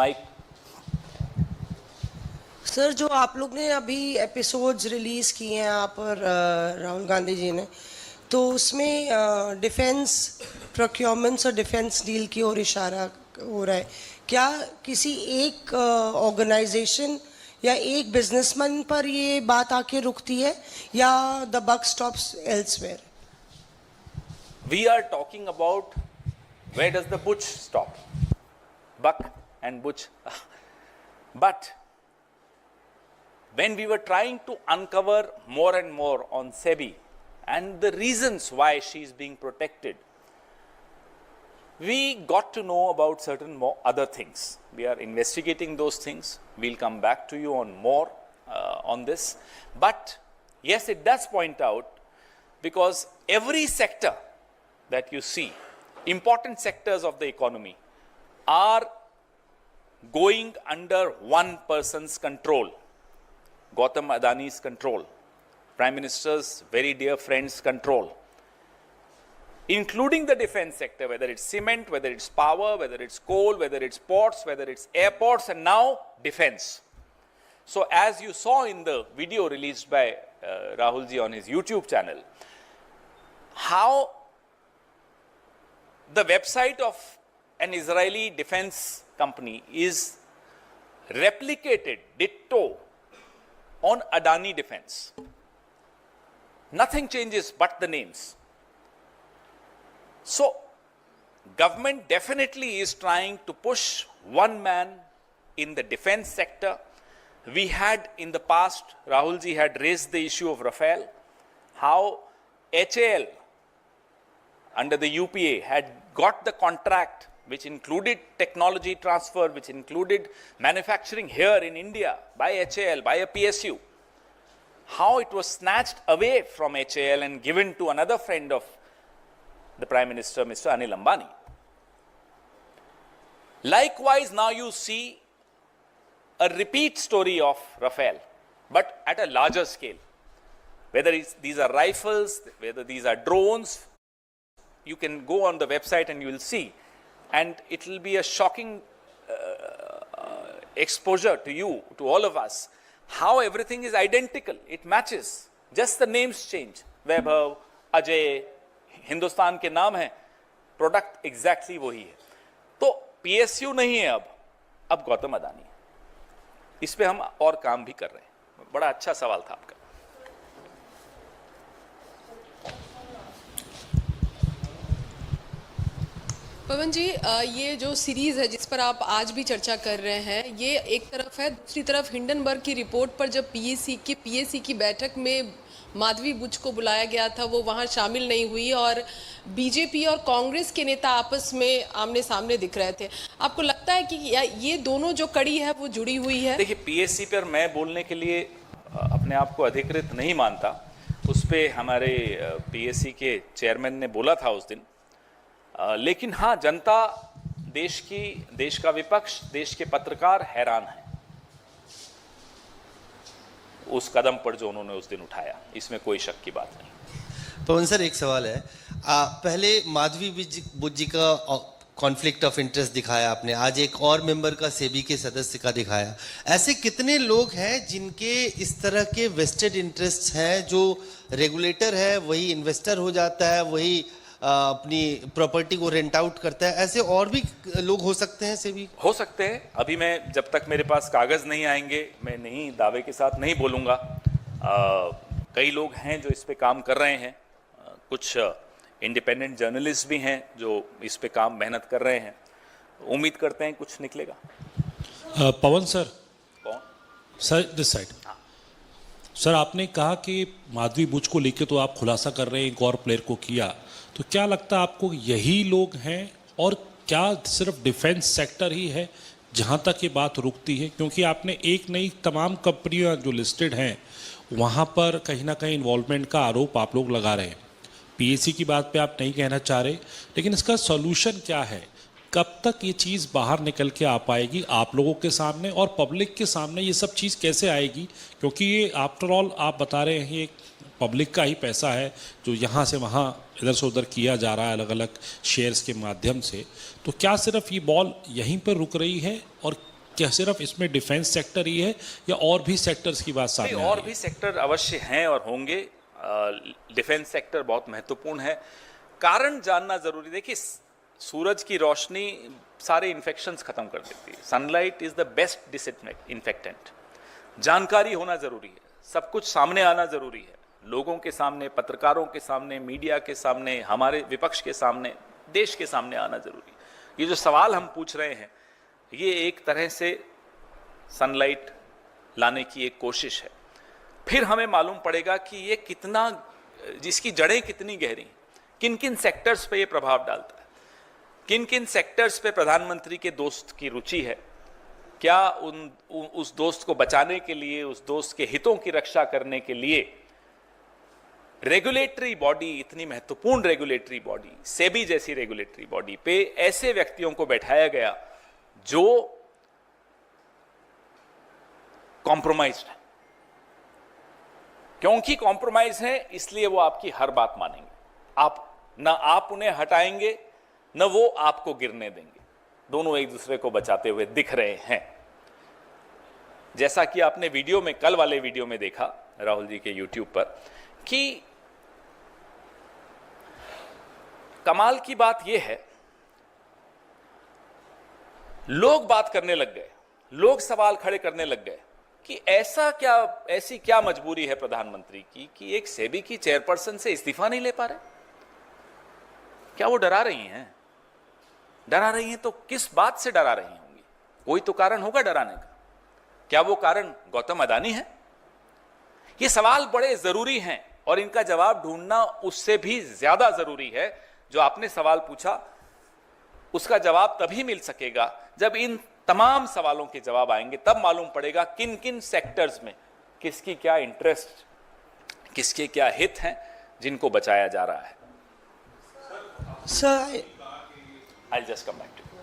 Mic. Sir, जो आप लोग ने अभी एपिसोड्स रिलीज किए हैं आप और राहुल गांधी जी ने, तो उसमें डिफेंस प्रोक्योरमेंट्स और डिफेंस डील की ओर इशारा हो रहा है। क्या किसी एक ऑर्गेनाइजेशन या एक बिजनेसमैन पर ये बात आके रुकती है या the bus stops elsewhere? We are talking about where does the butch stop? Buck and butch. But when we were trying to uncover more and more on SEBI and the reasons why she is being protected, we got to know about certain more other things. We are investigating those things. We'll come back to you on more on this. But yes, it does point out, because every sector that you see, important sectors of the economy, are going under one person's control, Gautam Adani's control, Prime Minister's very dear friend's control, including the defense sector, whether it's cement, whether it's power, whether it's coal, whether it's ports, whether it's airports, and now defense. So as you saw in the video released by Rahul ji on his YouTube channel, how the website of an Israeli defense company is replicated ditto on Adani Defense. Nothing changes but the names. So government definitely is trying to push one man in the defense sector. We had in the past, Rahul ji had raised the issue of Rafale, how HAL under the UPA had got the contract which included technology transfer, which included manufacturing here in India by HAL, by a PSU. How it was snatched away from HAL and given to another friend of the Prime Minister, Mr. Anil Ambani. Likewise, now you see a repeat story of Rafale, but at a larger scale. Whether these are rifles, whether these are drones, you can go on the website and you will see. And it will be a shocking exposure to you, to all of us, how everything is identical. It matches. Just the names change. Vaibhav, Ajay, Hindustan के नाम है, product exactly वही है. तो PSU नहीं है अब गौतम अदानी है. इस पे हम और काम भी कर रहे हैं. बड़ा अच्छा सवाल था आपका. पवन जी, ये जो सीरीज है जिस पर आप आज भी चर्चा कर रहे हैं, ये एक तरफ है. दूसरी तरफ हिंडनबर्ग की रिपोर्ट पर जब पीएसी की बैठक में माधवी बुच को बुलाया गया था, वो वहां शामिल नहीं हुई और बीजेपी और कांग्रेस के नेता आपस में आमने सामने दिख रहे थे. आपको लगता है कि ये दोनों जो कड़ी है वो जुड़ी हुई है? देखिए, पीएससी पर मैं बोलने के लिए अपने आप को अधिकृत नहीं मानता. उस पर हमारे पीएससी के चेयरमैन ने बोला था उस दिन. लेकिन हाँ, जनता, देश का विपक्ष, देश के पत्रकार हैरान हैं उस कदम पर जो उन्होंने उस दिन उठाया. इसमें कोई शक की बात नहीं. पवन सर, एक सवाल है. पहले माधवी बुच जी का कॉन्फ्लिक्ट ऑफ इंटरेस्ट दिखाया आपने, आज एक और मेंबर का सेबी के सदस्य का दिखाया. ऐसे कितने लोग हैं जिनके इस तरह के वेस्टेड इंटरेस्ट हैं, जो रेगुलेटर है वही इन्वेस्टर हो जाता है, वही अपनी प्रॉपर्टी को रेंट आउट करता है? ऐसे और भी लोग हो सकते हैं सेबी? हो सकते हैं. अभी मैं, जब तक मेरे पास कागज नहीं आएंगे, मैं नहीं दावे के साथ नहीं बोलूँगा. कई लोग हैं जो इस पे काम कर रहे हैं. कुछ इंडिपेंडेंट जर्नलिस्ट भी हैं जो इस पे काम मेहनत कर रहे हैं. उम्मीद करते हैं कुछ निकलेगा. पवन सर. कौन सर? This side. सर, आपने कहा कि माधवी बुच को लेकर तो आप खुलासा कर रहे हैं, एक और प्लेयर को किया, तो क्या लगता है आपको यही लोग हैं, और क्या सिर्फ डिफेंस सेक्टर ही है जहां तक ये बात रुकती है? क्योंकि आपने एक नहीं, तमाम कंपनियां जो लिस्टेड हैं वहां पर कहीं ना कहीं इन्वॉल्वमेंट का आरोप आप लोग लगा रहे हैं. पीएससी की बात पे आप नहीं कहना चाह रहे, लेकिन इसका सॉल्यूशन क्या है? कब तक ये चीज़ बाहर निकल के आ पाएगी आप लोगों के सामने और पब्लिक के सामने? ये सब चीज़ कैसे आएगी? क्योंकि ये आफ्टर ऑल आप बता रहे हैं, ये पब्लिक का ही पैसा है जो यहाँ से वहाँ, इधर से उधर किया जा रहा है अलग अलग शेयर्स के माध्यम से. तो क्या सिर्फ ये बॉल यहीं पर रुक रही है, और क्या सिर्फ इसमें डिफेंस सेक्टर ही है या और भी सेक्टर्स की बात सामने नहीं, आ और रही भी है? सेक्टर अवश्य हैं और होंगे। डिफेंस सेक्टर बहुत महत्वपूर्ण है। कारण जानना जरूरी। देखिए, सूरज की रोशनी सारे इन्फेक्शंस खत्म कर देती है। Sunlight is the best disinfectant. जानकारी होना जरूरी है, सब कुछ सामने आना जरूरी है, लोगों के सामने, पत्रकारों के सामने, मीडिया के सामने, हमारे विपक्ष के सामने, देश के सामने आना जरूरी है। ये जो सवाल हम पूछ रहे हैं, ये एक तरह से सनलाइट लाने की एक कोशिश है। फिर हमें मालूम पड़ेगा कि ये कितना, जिसकी जड़ें कितनी गहरी, किन किन सेक्टर्स पे ये प्रभाव डालता है, किन किन सेक्टर्स पे प्रधानमंत्री के दोस्त की रुचि है, क्या उस दोस्त को बचाने के लिए, उस दोस्त के हितों की रक्षा करने के लिए रेगुलेटरी बॉडी, इतनी महत्वपूर्ण रेगुलेटरी बॉडी, सेबी जैसी रेगुलेटरी बॉडी पे ऐसे व्यक्तियों को बैठाया गया जो कॉम्प्रोमाइज्ड है। क्योंकि कॉम्प्रोमाइज है इसलिए वो आपकी हर बात मानेंगे। आप उन्हें हटाएंगे, न वो आपको गिरने देंगे। दोनों एक दूसरे को बचाते हुए दिख रहे हैं। जैसा कि आपने वीडियो में, कल वाले वीडियो में देखा राहुल जी के यूट्यूब पर, कि कमाल की बात यह है, लोग बात करने लग गए, लोग सवाल खड़े करने लग गए कि ऐसी क्या मजबूरी है प्रधानमंत्री की कि एक सेबी की चेयरपर्सन से इस्तीफा नहीं ले पा रहे। क्या वो डरा रही हैं? डरा रही हैं तो किस बात से डरा रही होंगी? कोई तो कारण होगा डराने का। क्या वो कारण गौतम अडानी है? ये सवाल बड़े जरूरी हैं और इनका जवाब ढूंढना उससे भी ज्यादा जरूरी है। जो आपने सवाल पूछा, उसका जवाब तभी मिल सकेगा जब इन तमाम सवालों के जवाब आएंगे। तब मालूम पड़ेगा किन किन सेक्टर्स में किसकी क्या इंटरेस्ट, किसके क्या हित हैं, जिनको बचाया जा रहा है। Sir, I'll just come back to you.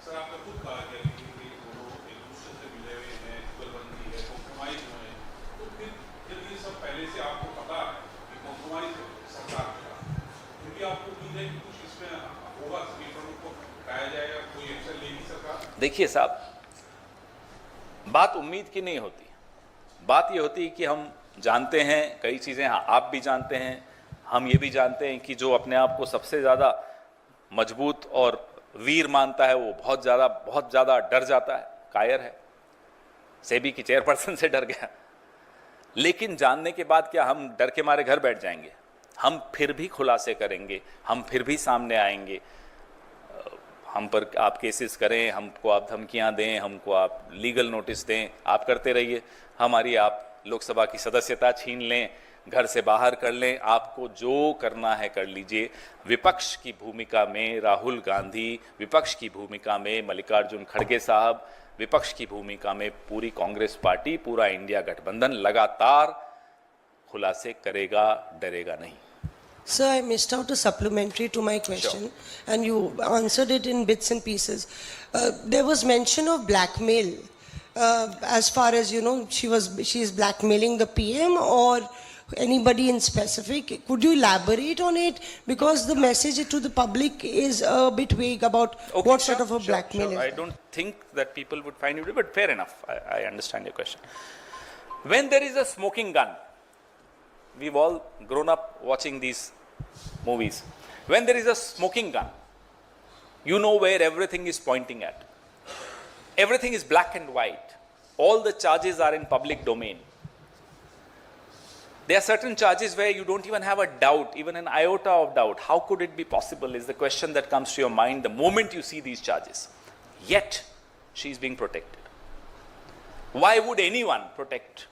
Sir, आपने खुद कहा कि दोनों एक दूसरे से मिले हुए हैं, जुगलबंदी है, कॉम्प्रोमाइज हुए हैं, तो फिर जब ये सब पहले से आपको पता है कि कॉम्प्रोमाइज सरकार के साथ, क्योंकि आपको उम्मीद है कि कुछ इसमें होगा, सभी प्रमुख को हटाया जाएगा, कोई एक्शन लेगी सरकार? देखिए साहब, बात उम्मीद की नहीं होती। बात ये होती है कि हम जानते हैं कई चीजें, आप भी जानते हैं, हम ये भी जानते हैं कि जो अपने आप को सबसे ज्यादा मजबूत और वीर मानता है वो बहुत ज्यादा डर जाता है, कायर है। सेबी की चेयरपर्सन से डर गया। लेकिन जानने के बाद क्या हम डर के मारे घर बैठ जाएंगे? हम फिर भी खुलासे करेंगे, हम फिर भी सामने आएंगे। हम पर आप केसेस करें, हमको आप धमकियां दें, हमको आप लीगल नोटिस दें, आप करते रहिए। हमारी आप लोकसभा की सदस्यता छीन लें, घर से बाहर कर लें, आपको जो करना है कर लीजिए। विपक्ष की भूमिका में राहुल गांधी, विपक्ष की भूमिका में मल्लिकार्जुन खड़गे साहब, विपक्ष की भूमिका में पूरी कांग्रेस पार्टी, पूरा इंडिया गठबंधन लगातार खुलासे करेगा, डरेगा नहीं। Sir, I missed out a supplementary to my question, and you answered it in bits and pieces. There was mention of blackmail, as far as you know, she is blackmailing the PM or anybody in specific. Could you elaborate on it? Because the message to the public is a bit vague about Okay, what sort of a sure. blackmail is I that. don't think that people would find it, but fair enough. I understand your question. When there is a smoking gun, we've all grown up watching these movies. When there is a smoking gun, you know where everything is pointing at. Everything is black and white. All the charges are in public domain. There are certain charges where you don't even have a doubt, even an iota of doubt. How could it be possible is the question that comes to your mind the moment you see these charges. Yet, she is being protected. Why would anyone protect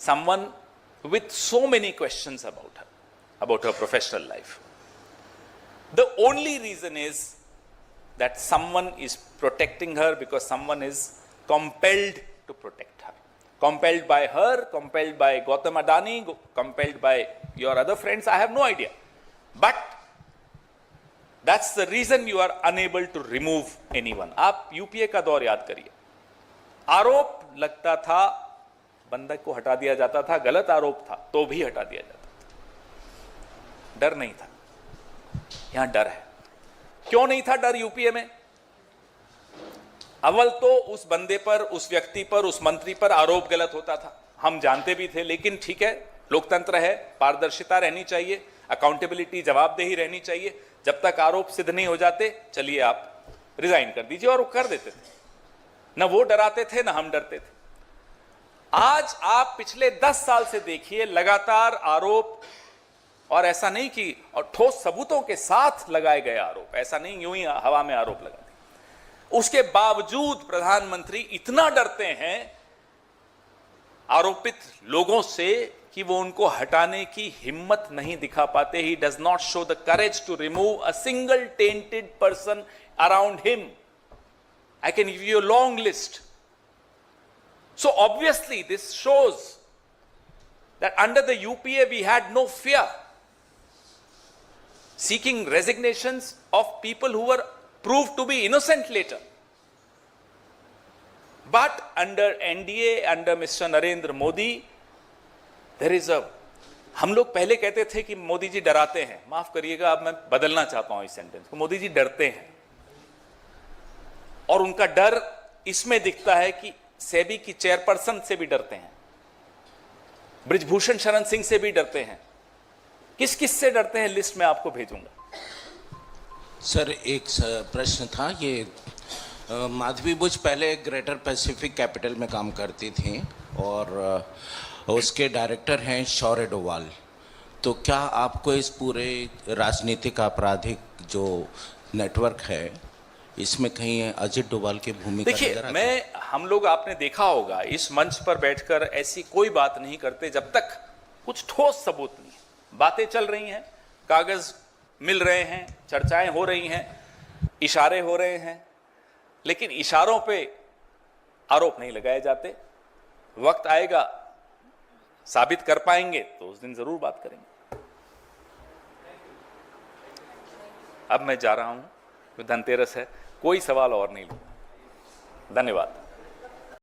someone with so many questions about her professional life? The only reason is that someone is protecting her because someone is compelled to protect her. Compelled by her, compelled by Gautam Adani, compelled by your other friends, I have no idea. But that's the reason you are unable to remove anyone. आप UPA का दौर याद करिए। आरोप लगता था, बंदक को हटा दिया जाता था, गलत आरोप था तो भी हटा दिया जाता था। डर नहीं था। यहां डर है। क्यों नहीं था डर यूपीए में? अव्वल तो उस बंदे पर, उस व्यक्ति पर, उस मंत्री पर आरोप गलत होता था, हम जानते भी थे, लेकिन ठीक है, लोकतंत्र है, पारदर्शिता रहनी चाहिए, अकाउंटेबिलिटी, जवाबदेही रहनी चाहिए। जब तक आरोप सिद्ध नहीं हो जाते, चलिए आप रिजाइन कर दीजिए, और वो कर देते थे। न वो डराते थे, न हम डरते थे। आज आप पिछले 10 साल से देखिए, लगातार आरोप, और ऐसा नहीं कि और ठोस सबूतों के साथ लगाए गए आरोप, ऐसा नहीं यूं ही हवा में आरोप लगा दिए। उसके बावजूद प्रधानमंत्री इतना डरते हैं आरोपित लोगों से कि वो उनको हटाने की हिम्मत नहीं दिखा पाते। He does not show the courage to remove a single tainted person around him. I can give you a long list. So obviously this shows that under the UPA we had no fear seeking resignations of people who were proved to be innocent later. But under NDA, under Mr. Narendra Modi, there is a, हम लोग पहले कहते थे कि मोदी जी डराते हैं, माफ करिएगा अब मैं बदलना चाहता हूं इस सेंटेंस को, मोदी जी डरते हैं। और उनका डर इसमें दिखता है कि सेबी की चेयरपर्सन से भी डरते हैं, बृजभूषण शरण सिंह से भी डरते हैं। किस किस से डरते हैं लिस्ट में आपको भेजूंगा। सर एक प्रश्न था, ये माधवी बुच पहले ग्रेटर पैसिफिक कैपिटल में काम करती थी और उसके डायरेक्टर हैं शौर्य डोवाल। तो क्या आपको इस पूरे राजनीतिक आपराधिक जो नेटवर्क है इसमें कहीं अजित डोभाल की भूमिका? देखिए, हम लोग आपने देखा होगा इस मंच पर बैठकर ऐसी कोई बात नहीं करते जब तक कुछ ठोस सबूत नहीं है। बातें चल रही हैं, कागज मिल रहे हैं, चर्चाएं हो रही हैं, इशारे हो रहे हैं, लेकिन इशारों पे आरोप नहीं लगाए जाते। वक्त आएगा, साबित कर पाएंगे तो उस दिन जरूर बात करेंगे। अब मैं जा रहा हूं, धनतेरस है, कोई सवाल और नहीं। धन्यवाद।